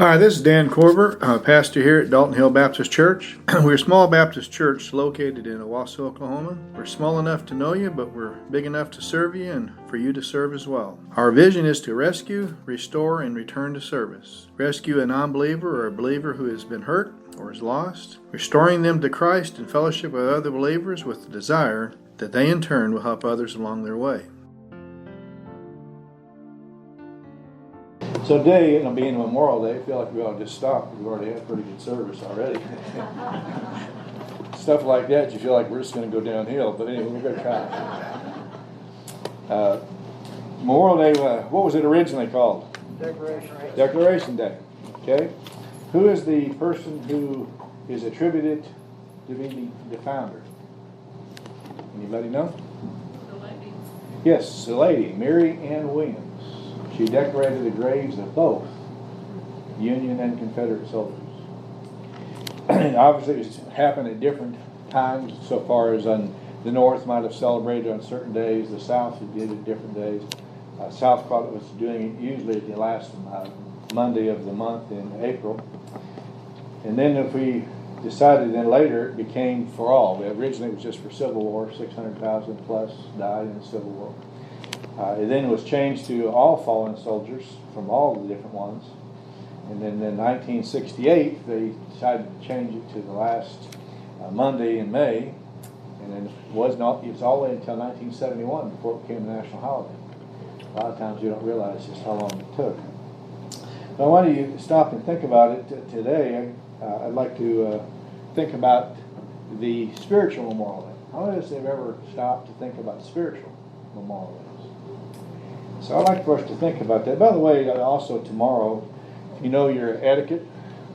Hi, this is Dan Korver, pastor here at Dalton Hill Baptist Church. We're a small Baptist church located in Owasso, Oklahoma. We're small enough to know you, but we're big enough to serve you and for you to serve as well. Our vision is to rescue, restore, and return to service. Rescue a non-believer or a believer who has been hurt or is lost, restoring them to Christ in fellowship with other believers with the desire that they in turn will help others along their way. So today, being Memorial Day, I feel like we ought to just stop. We've already had pretty good service already. Stuff like that, you feel like we're just going to go downhill. But anyway, we're going to try. Memorial Day, what was it originally called? Declaration Day. Okay. Who is the person who is attributed to be the founder? Anybody know? The lady. Yes, the lady, Mary Ann Williams. She decorated the graves of both Union and Confederate soldiers. Obviously, it happened at different times, so far as the North might have celebrated on certain days, the South did it at different days. South was doing it usually at the last Monday of the month in April. And then if we decided then later, it became for all. Originally it was just for Civil War, 600,000 plus died in the Civil War. It then was changed to all fallen soldiers from all the different ones. And then in 1968, they decided to change it to the last Monday in May. And then it was all the way until 1971 before it became a national holiday. A lot of times you don't realize just how long it took. But I want you to stop and think about it today. I'd like to think about the spiritual Memorial Day. How many of us have ever stopped to think about spiritual Memorial Days? So I'd like for us to think about that. By the way, also tomorrow, if you know your etiquette,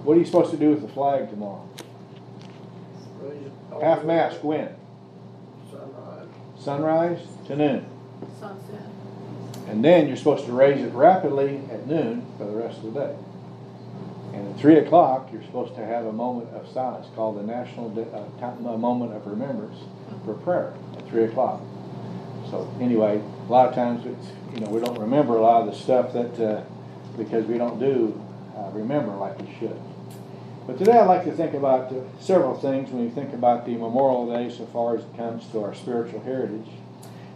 what are you supposed to do with the flag tomorrow? Half-mast, when? Sunrise to noon. Sunset. And then you're supposed to raise it rapidly at noon for the rest of the day. And at 3 o'clock, you're supposed to have a moment of silence called the National Moment of Remembrance for prayer at 3 o'clock. So anyway, a lot of times it's, we don't remember a lot of the stuff that because we don't do remember like we should. But today I'd like to think about several things when you think about the Memorial Day so far as it comes to our spiritual heritage.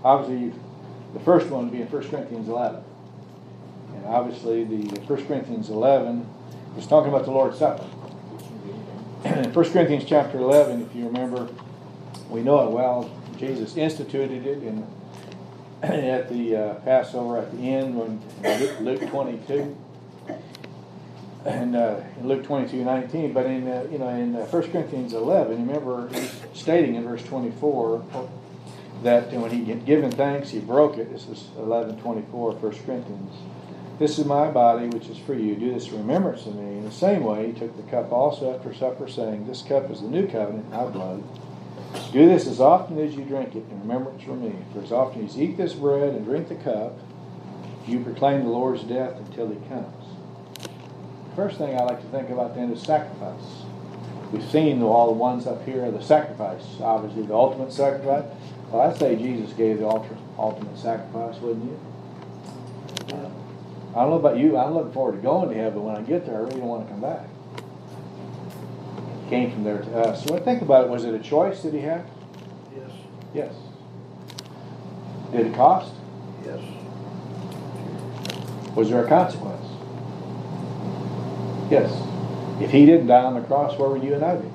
Obviously, the first one would be in 1 Corinthians 11. And obviously the 1 Corinthians 11 is talking about the Lord's Supper. In 1 Corinthians chapter 11, if you remember, we know it well. Jesus instituted it at the Passover at the end when Luke 22 and in Luke 22:19. But in 1 Corinthians 11, remember he's stating in verse 24 that when he had given thanks, he broke it. This is 11:24, 1 Corinthians. This is my body, which is for you. Do this in remembrance of me. In the same way, he took the cup also after supper, saying, "This cup is the new covenant in my blood. Do this as often as you drink it in remembrance of me. For as often as you eat this bread and drink the cup, you proclaim the Lord's death until he comes." First thing I like to think about then is sacrifice. We've seen all the ones up here, the sacrifice, obviously the ultimate sacrifice. Well, I'd say Jesus gave the ultimate sacrifice, wouldn't you? I don't know about you, I'm looking forward to going to heaven, but when I get there, I really don't want to come back. It came from there to us. So when I think about it, was it a choice that he had? Yes. Yes. Did it cost? Yes. Was there a consequence? Yes. If he didn't die on the cross, where would you and I be?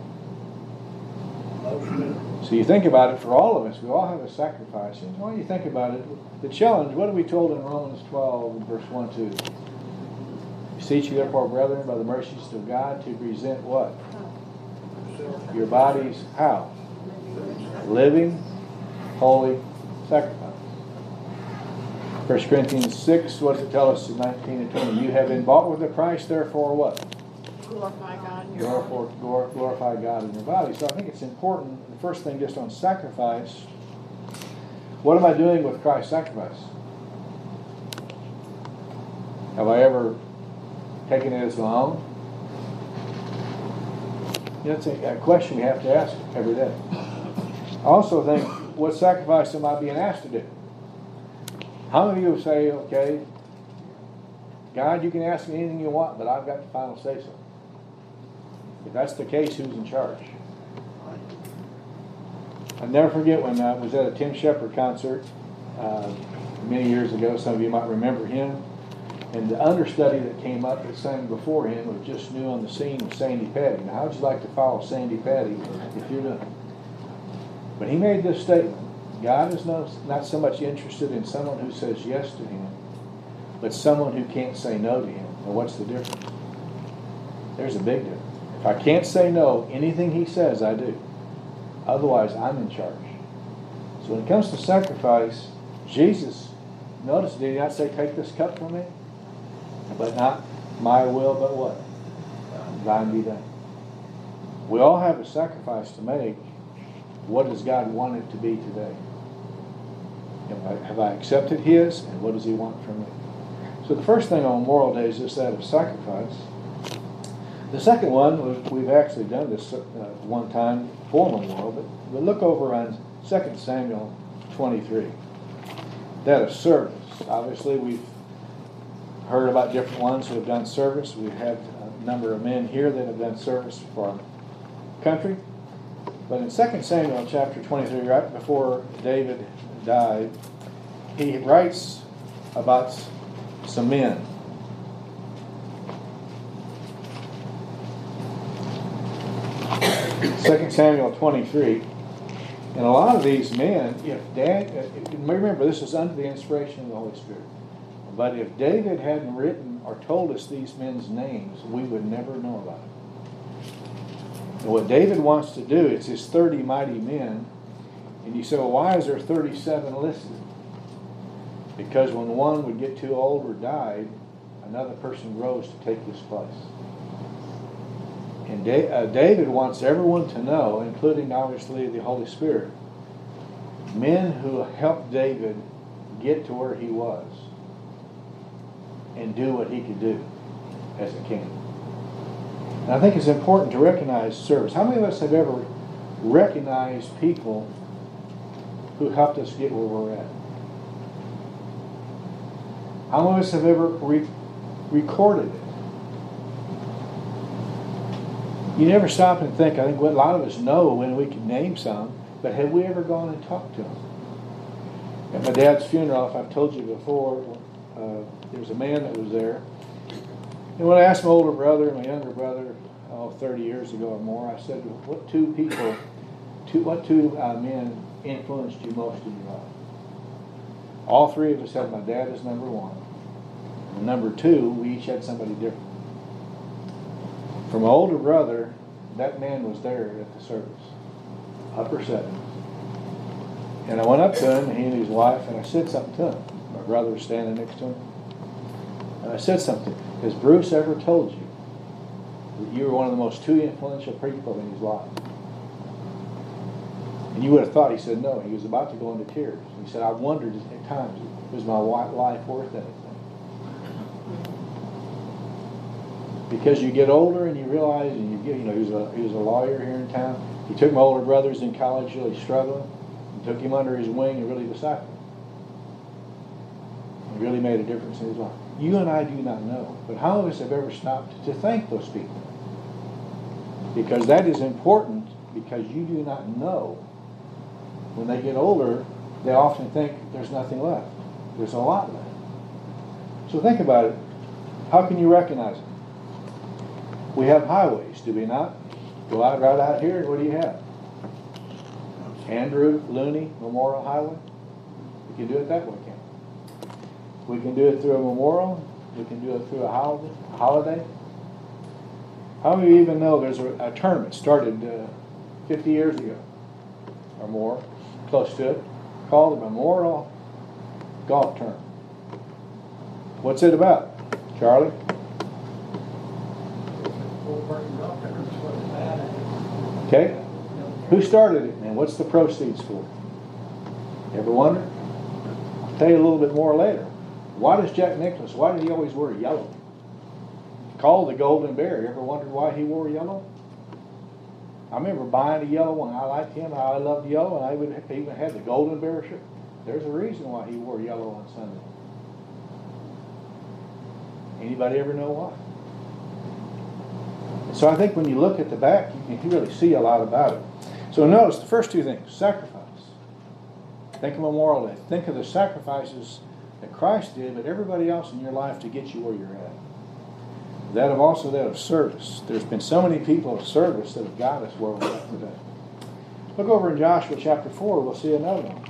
So you think about it, for all of us, we all have a sacrifice. And when you think about it, the challenge, what are we told in Romans 12, verse 1-2? Beseech you therefore, brethren, by the mercies of God, to present what? Your bodies, how? Living, holy sacrifice. 1 Corinthians 6, what does it tell us in 19 and 20? You have been bought with a price, therefore what? Glorify God in your Therefore, glorify God in your body. So I think it's important, the first thing just on sacrifice, what am I doing with Christ's sacrifice? Have I ever taken it as my own? That's a question we have to ask every day. I also think, what sacrifice am I being asked to do? How many of you say, okay, God, you can ask me anything you want, but I've got the final say-so. If that's the case, who's in charge? I'll never forget when I was at a Tim Shepard concert many years ago. Some of you might remember him. And the understudy that came up that sang before him was just new on the scene with Sandy Patty. Now, how would you like to follow Sandy Patty if you're doing it? But he made this statement: God is not so much interested in someone who says yes to him, but someone who can't say no to him. Well, what's the difference? There's a big difference. If I can't say no, anything he says, I do. Otherwise, I'm in charge. So when it comes to sacrifice, Jesus, notice, did he not say, take this cup from me? But not my will, but what? Thine be done. We all have a sacrifice to make. What does God want it to be today? Have I accepted his, and what does he want from me? So the first thing on Memorial Day is just that of sacrifice. The second one was, we've actually done this one time for Memorial, but look over on 2 Samuel 23. That of service. Obviously, we've heard about different ones who have done service. We've had a number of men here that have done service for our country. But in 2 Samuel chapter 23, right before David died, he writes about some men. Second Samuel 23, and a lot of these men, remember this is under the inspiration of the Holy Spirit. But if David hadn't written or told us these men's names, we would never know about it. And what David wants to do, it's his 30 mighty men. And you say, well, why is there 37 listed? Because when one would get too old or died, another person rose to take his place. And David wants everyone to know, including obviously the Holy Spirit, men who helped David get to where he was and do what he could do as a king. And I think it's important to recognize service. How many of us have ever recognized people who helped us get where we're at? How many of us have ever recorded it? You never stop and think. I think what a lot of us know when we can name some, but have we ever gone and talked to them? At my dad's funeral, if I've told you before, there was a man that was there. And when I asked my older brother and my younger brother, 30 years ago or more, I said, what two men influenced you most in your life? All three of us had my dad as number one. And number two, we each had somebody different. For my older brother, that man was there at the service, upper 70s. And I went up to him, he and his wife, and I said something to him. My brother was standing next to him. And I said something. Has Bruce ever told you that you were one of the most two influential people in his life? And you would have thought, he said no. He was about to go into tears. He said, I wondered at times, was my life worth anything? Because you get older and you realize, and you get, he was a lawyer here in town. He took my older brothers in college really struggling, and took him under his wing and really discipled him. He really made a difference in his life. You and I do not know, but how many of us have ever stopped to thank those people? Because that is important, because you do not know. When they get older, they often think there's nothing left. There's a lot left. So think about it. How can you recognize it? We have highways, do we not? Go out right out here, and what do you have? Andrew Looney Memorial Highway. We can do it that way, can't we? We can do it through a memorial. We can do it through a holiday. How many of you even know there's a tournament started 50 years ago or more, close to it, called the Memorial Golf Tournament? What's it about, Charlie? Okay. Who started it, and what's the proceeds for? You ever wonder? I'll tell you a little bit more later. Why does Jack Nicklaus, why did he always wear yellow? Called the Golden Bear. You ever wondered why he wore yellow? I remember buying a yellow one. I liked him. I loved yellow, and I even had the Golden Bear shirt. There's a reason why he wore yellow on Sunday. Anybody ever know why? So I think when you look at the back, you can really see a lot about it. So notice the first two things: sacrifice. Think of Memorial Day. Think of the sacrifices that Christ did, but everybody else in your life to get you where you're at. That of service. There's been so many people of service that have got us where we're at today. Look over in Joshua chapter 4. We'll see another one.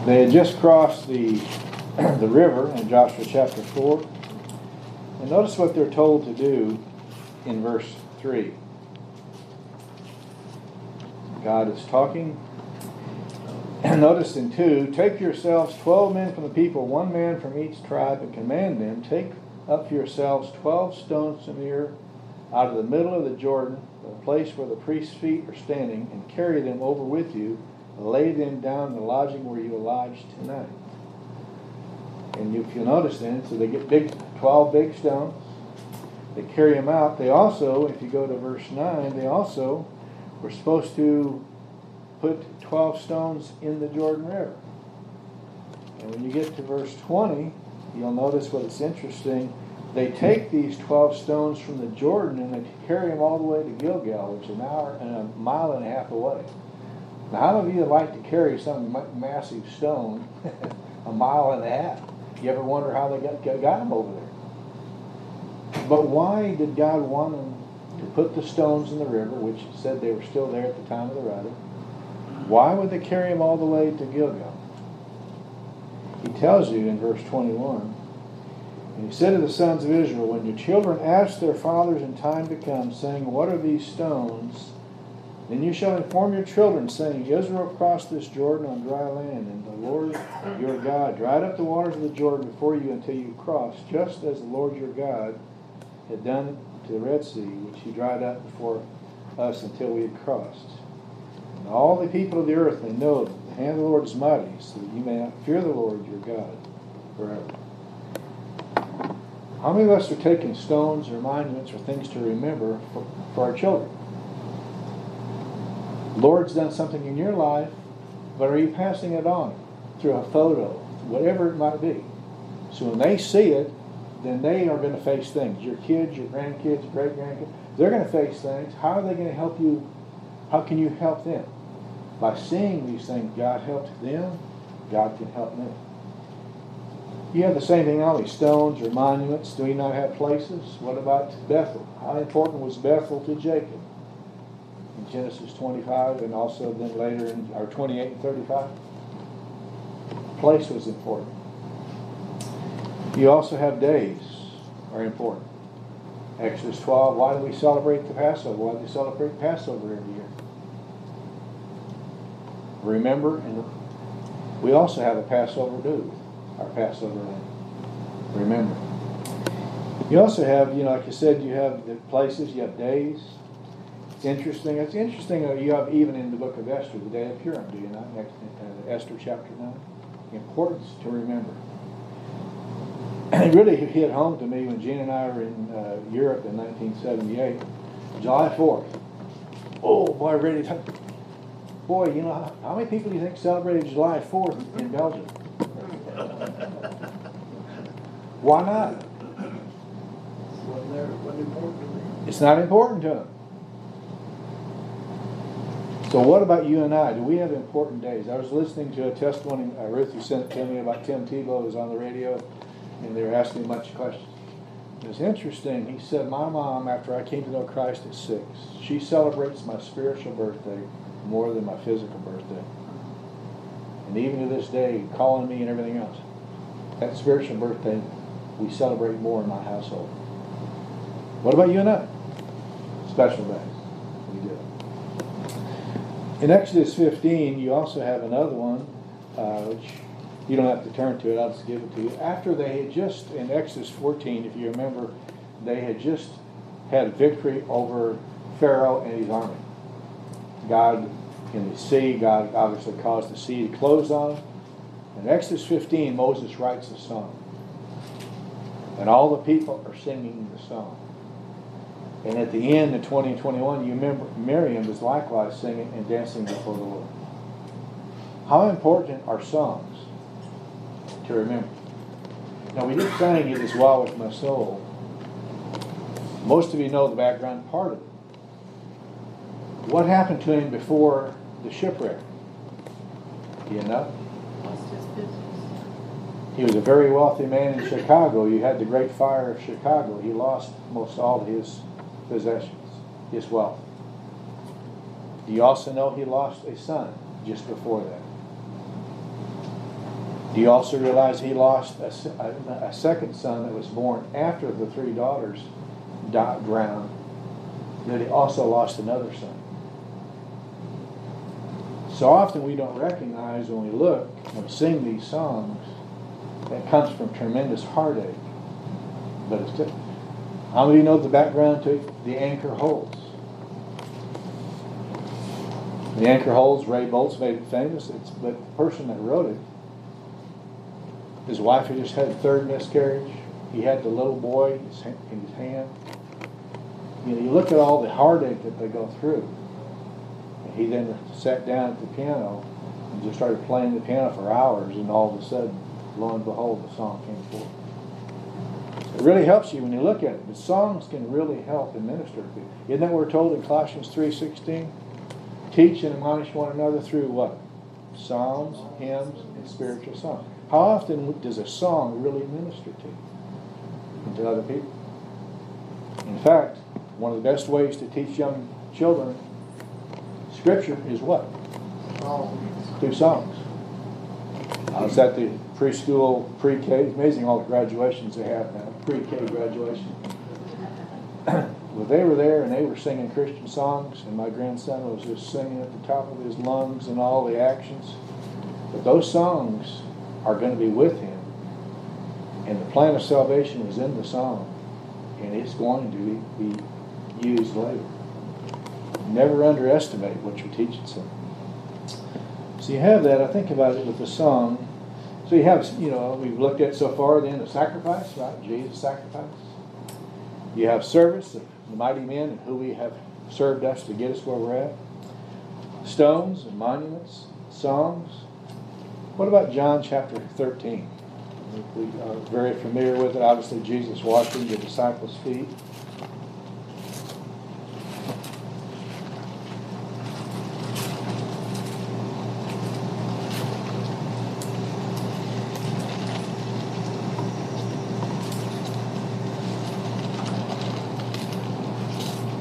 They had just crossed the river in Joshua chapter 4. And notice what they're told to do in verse 3. God is talking. And notice in 2, take yourselves 12 men from the people, 1 man from each tribe, and command them, take up for yourselves 12 stones from here out of the middle of the Jordan, the place where the priest's feet are standing, and carry them over with you, and lay them down in the lodging where you are lodged tonight. And if you'll notice then, so they get 12 big stones. They carry them out. They also, if you go to verse 9, they also were supposed to put 12 stones in the Jordan River. And when you get to verse 20, you'll notice what's interesting. They take these 12 stones from the Jordan and they carry them all the way to Gilgal, which is an hour and a mile and a half away. Now, how many of you like to carry some massive stone a mile and a half? You ever wonder how they got them over there? But why did God want them to put the stones in the river, which said they were still there at the time of the writing? Why would they carry them all the way to Gilgal? He tells you in verse 21, and he said to the sons of Israel, when your children ask their fathers in time to come, saying, what are these stones? Then you shall inform your children, saying, Israel crossed this Jordan on dry land, and the Lord your God dried up the waters of the Jordan before you until you crossed, just as the Lord your God had done to the Red Sea, which he dried up before us until we had crossed. And all the people of the earth may know that the hand of the Lord is mighty, so that you may not fear the Lord your God forever. How many of us are taking stones or monuments or things to remember for our children? The Lord's done something in your life, but are you passing it on through a photo, whatever it might be? So when they see it, then they are going to face things. Your kids, your grandkids, great-grandkids, they're going to face things. How are they going to help you? How can you help them? By seeing these things, God helped them, God can help them. You have the same thing, all these stones or monuments. Do we not have places? What about Bethel? How important was Bethel to Jacob? In Genesis 25 and also then later in 28 and 35. Place was important. You also have days are important. Exodus 12, why do we celebrate the Passover? Why do we celebrate Passover every year? Remember, and we also have a Passover do, our Passover lamb. Remember. You also have, like I said, you have the places, you have days. It's interesting. It's interesting you have even in the book of Esther, the day of Purim, do you not? Next, Esther chapter 9. The importance to remember. It really hit home to me when Gene and I were in Europe in 1978, July 4th. Oh, boy, ready to... Boy, how many people do you think celebrated July 4th in Belgium? Why not? It's not important to them. So what about you and I? Do we have important days? I was listening to a testimony Ruth sent it to me about Tim Tebow, who was on the radio, and they were asking a bunch of questions. It was interesting. He said, my mom, after I came to know Christ at 6, she celebrates my spiritual birthday more than my physical birthday. And even to this day, calling me and everything else. That spiritual birthday, we celebrate more in my household. What about you and I? Special days. We do. In Exodus 15, you also have another one, which you don't have to turn to it, I'll just give it to you. After they had just, in Exodus 14, if you remember, they had just had victory over Pharaoh and his army. God, in the sea, God obviously caused the sea to close on them. In Exodus 15, Moses writes a song. And all the people are singing the song. And at the end of 2021, you remember Miriam was likewise singing and dancing before the Lord. How important are songs to remember? Now, we just sang It Is Well With My Soul. Most of you know the background part of it. What happened to him before the shipwreck? Do you know? Lost his business. He was a very wealthy man in Chicago. You had the Great Fire of Chicago. He lost most all of his possessions, his wealth. Do you also know he lost a son just before that? Do you also realize he lost a second son that was born after the three daughters drowned? That he also lost another son. So often we don't recognize when we look, when we sing these songs, that comes from tremendous heartache. But it's different. How many of you know the background to the Anchor Holds? The Anchor Holds, Ray Boltz made it famous. But the person that wrote it, his wife had just had a third miscarriage. He had the little boy in his hand. You know, you look at all the heartache that they go through. And he then sat down at the piano and just started playing the piano for hours, and all of a sudden, lo and behold, the song came forth. It really helps you when you look at it. But songs can really help and minister to you. Isn't that what we're told in Colossians 3:16? Teach and admonish one another through what? Psalms, hymns, and spiritual songs. How often does a song really minister to you and to other people? In fact, one of the best ways to teach young children Scripture is what? Through songs. I was at the preschool, pre-K. It's amazing all the graduations they have now. Pre-K graduation. Well, they were there and they were singing Christian songs, and my grandson was just singing at the top of his lungs and all the actions. But those songs are going to be with him, and the plan of salvation is in the song, and it's going to be used later. Never underestimate what you're teaching someone. So you have that. I think about it with the song. So you have, we've looked at so far then the sacrifice, right? Jesus' sacrifice. You have service of the mighty men and who we have served us to get us where we're at. Stones and monuments, songs. What about John chapter 13? We are very familiar with it. Obviously, Jesus washing the disciples' feet.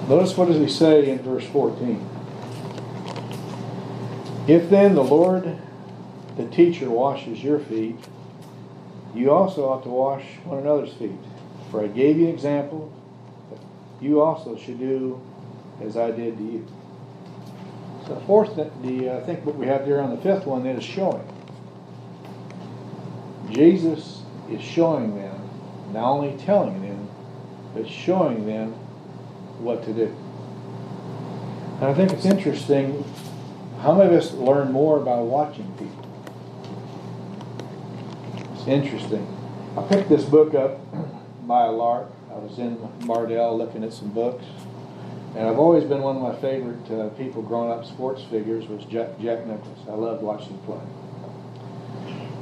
Notice what does he say in verse 14. If then the Lord, the teacher, washes your feet, you also ought to wash one another's feet. For I gave you an example that you also should do as I did to you. So the fourth, I think what we have there on the fifth one then is showing. Jesus is showing them, not only telling them, but showing them what to do. And I think it's interesting, how many of us learn more by watching people? It's interesting. I picked this book up by a lark. I was in Mardell looking at some books, and I've always been one of my favorite people growing up, sports figures, was Jack Nicklaus. I loved watching him play.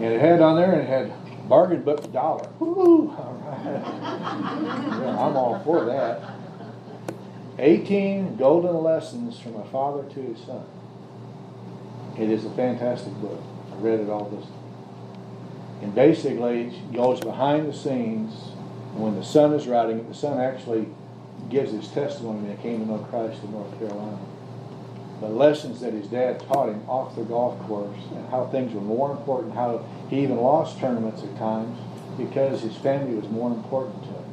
And it had on there, and it had bargain book $1. Woo! All right. Yeah, I'm all for that. 18 golden lessons from a father to his son. It is a fantastic book. I read it all this time. And basically, it goes behind the scenes. And when the son is writing it, the son actually gives his testimony when he came to know Christ in North Carolina. The lessons that his dad taught him off the golf course, and how things were more important, how he even lost tournaments at times because his family was more important to him.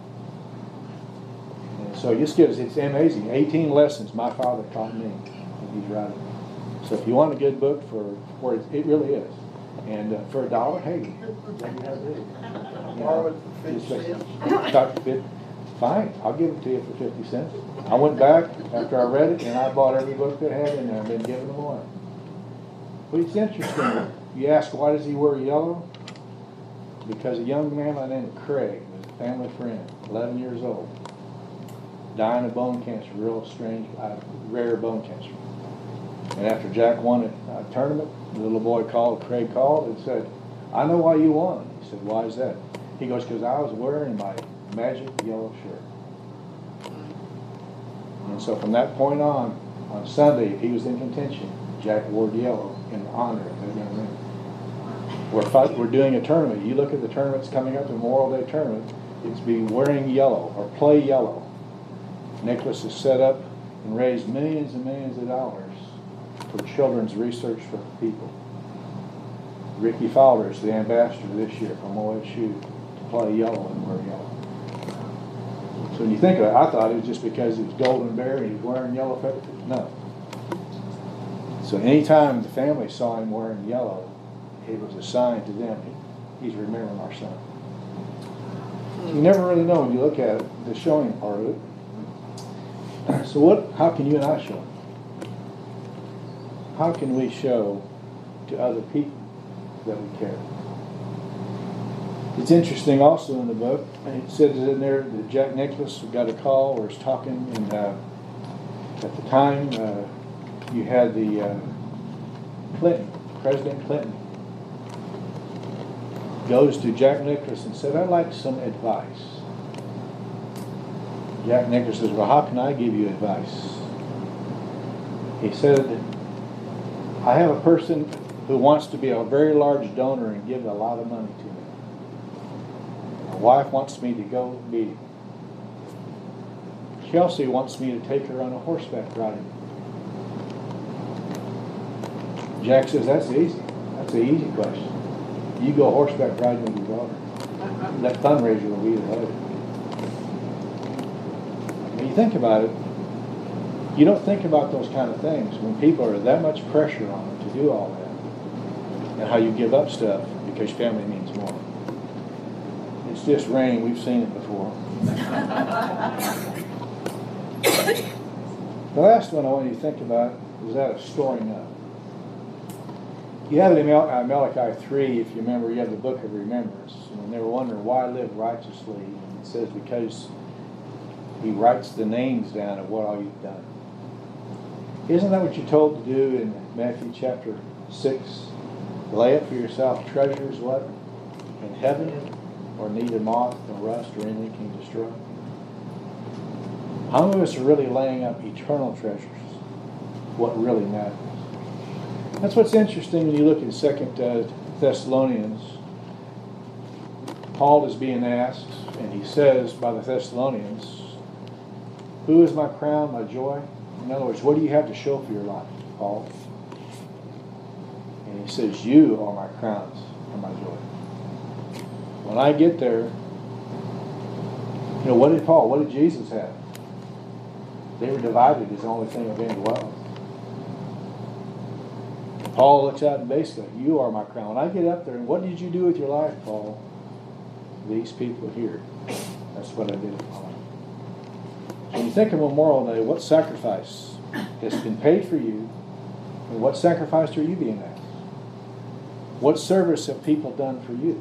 And so it just gives, it's amazing. 18 lessons my father taught me when he's writing. So if you want a good book for it really is. And for $1, hey, there you have it. Borrow it for 50 cents. Fine, I'll give it to you for 50 cents. I went back after I read it and I bought every book that had in there. I've been giving them away. But it's interesting. You ask, why does he wear yellow? Because a young man by the name of Craig was family friend, 11 years old, dying of bone cancer, real strange, rare bone cancer. And after Jack won a tournament, the little boy Craig called and said, I know why you won. He said, why is that? He goes, because I was wearing my magic yellow shirt. And so from that point on Sunday, if he was in contention, Jack wore yellow in honor of that young man. We're doing a tournament. You look at the tournaments coming up, the Memorial Day tournament, it's be wearing yellow or play yellow. Nicholas has set up and raised millions and millions of dollars for children's research for people. Ricky Fowler is the ambassador this year from OSU to play yellow and wear yellow. So when you think of it, I thought it was just because he was Golden Bear and he was wearing yellow feathers. No. So anytime the family saw him wearing yellow, it was a sign to them, he's remembering our son. You never really know when you look at it, the showing part of it. So how can you and I show? How can we show to other people that we care? It's interesting also in the book, it says in there that Jack Nicklaus got a call or was talking, and at the time you had the President Clinton goes to Jack Nicklaus and said, I'd like some advice. Jack Nicklaus says, well, how can I give you advice? He said, I have a person who wants to be a very large donor and give a lot of money to me. My wife wants me to go meet him. Chelsea wants me to take her on a horseback riding. Jack says, that's easy. That's an easy question. You go horseback riding with your daughter. That fundraiser will be there. When you think about it, you don't think about those kind of things when people are that much pressure on them to do all that, and how you give up stuff because family means more. It's just rain. We've seen it before. The last one I want you to think about is that of storing up. You have it in Malachi 3, if you remember, you have the book of remembrance. And they were wondering why live righteously. And it says because he writes the names down of what all you've done. Isn't that what you're told to do in Matthew chapter 6? Lay up for yourself treasures, what? In heaven, or neither moth nor rust or anything can destroy. How many of us are really laying up eternal treasures? What really matters? That's what's interesting when you look in 2 Thessalonians. Paul is being asked, and he says by the Thessalonians, who is my crown, my joy? In other words, what do you have to show for your life, Paul? And he says, you are my crowns and my joy. When I get there, what did Jesus have? They were divided is the only thing of any wealth. Paul looks out and basically, you are my crown. When I get up there, and what did you do with your life, Paul? These people here. That's what I did with my life. So when you think of Memorial Day, what sacrifice has been paid for you, and what sacrifice are you being asked? What service have people done for you?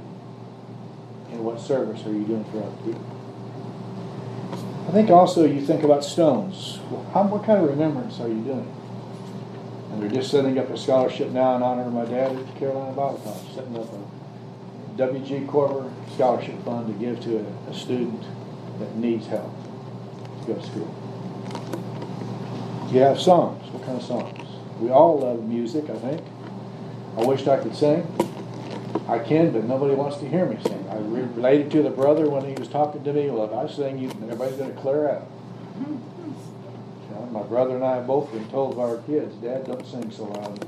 And what service are you doing for other people? I think also you think about stones. What kind of remembrance are you doing? And they're just setting up a scholarship now in honor of my dad at the Carolina Bible College, setting up a W.G. Korver scholarship fund to give to a student that needs help to go to school. You have songs. What kind of songs? We all love music, I think. I wished I could sing. I can, but nobody wants to hear me sing. I related to the brother when he was talking to me. Well, if I sing, everybody's going to clear out. My brother and I have both been told by our kids, Dad, don't sing so loud.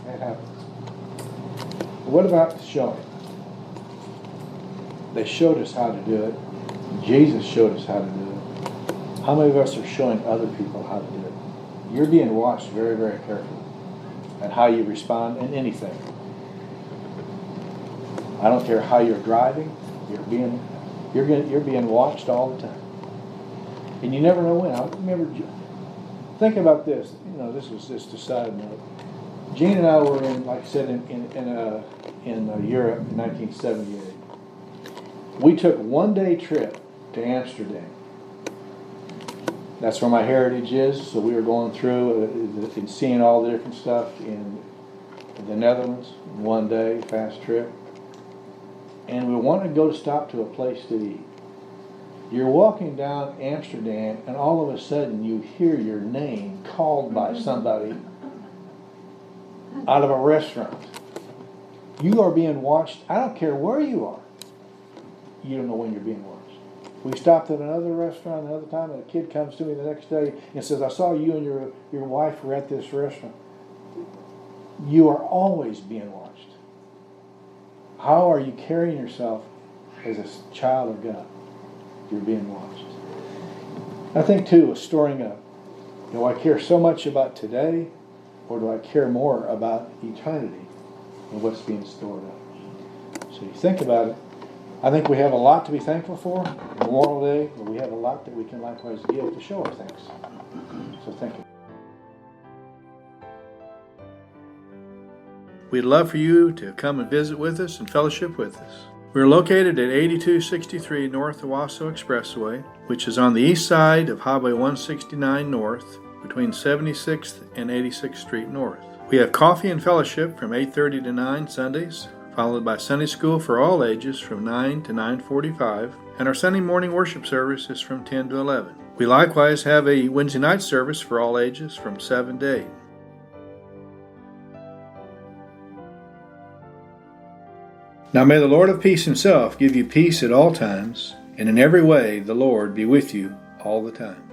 That happens. But what about showing? They showed us how to do it. Jesus showed us how to do it. How many of us are showing other people how to do it? You're being watched very, very carefully and how you respond in anything. I don't care how you're driving. You're being watched all the time. And you never know when. I remember, think about this. This was just a side note. Gene and I were in, like I said, in Europe in 1978. We took a 1-day trip to Amsterdam. That's where my heritage is, so we were going through and seeing all the different stuff in the Netherlands, 1 day, fast trip. And we wanted to go to stop to a place to eat. You're walking down Amsterdam, and all of a sudden you hear your name called by somebody out of a restaurant. You are being watched. I don't care where you are. You don't know when you're being watched. We stopped at another restaurant another time, and a kid comes to me the next day and says, I saw you and your wife were at this restaurant. You are always being watched. How are you carrying yourself as a child of God? You're being watched. I think too, is storing up. Do I care so much about today, or do I care more about eternity and what's being stored up? So you think about it. I think we have a lot to be thankful for. Memorial Day, but we have a lot that we can likewise give to show our thanks. So thank you. We'd love for you to come and visit with us and fellowship with us. We're located at 8263 North Owasso Expressway, which is on the east side of Highway 169 North, between 76th and 86th Street North. We have coffee and fellowship from 8:30 to 9 Sundays, followed by Sunday school for all ages from 9 to 9:45, and our Sunday morning worship service is from 10 to 11. We likewise have a Wednesday night service for all ages from 7 to 8. Now may the Lord of peace himself give you peace at all times, and in every way the Lord be with you all the time.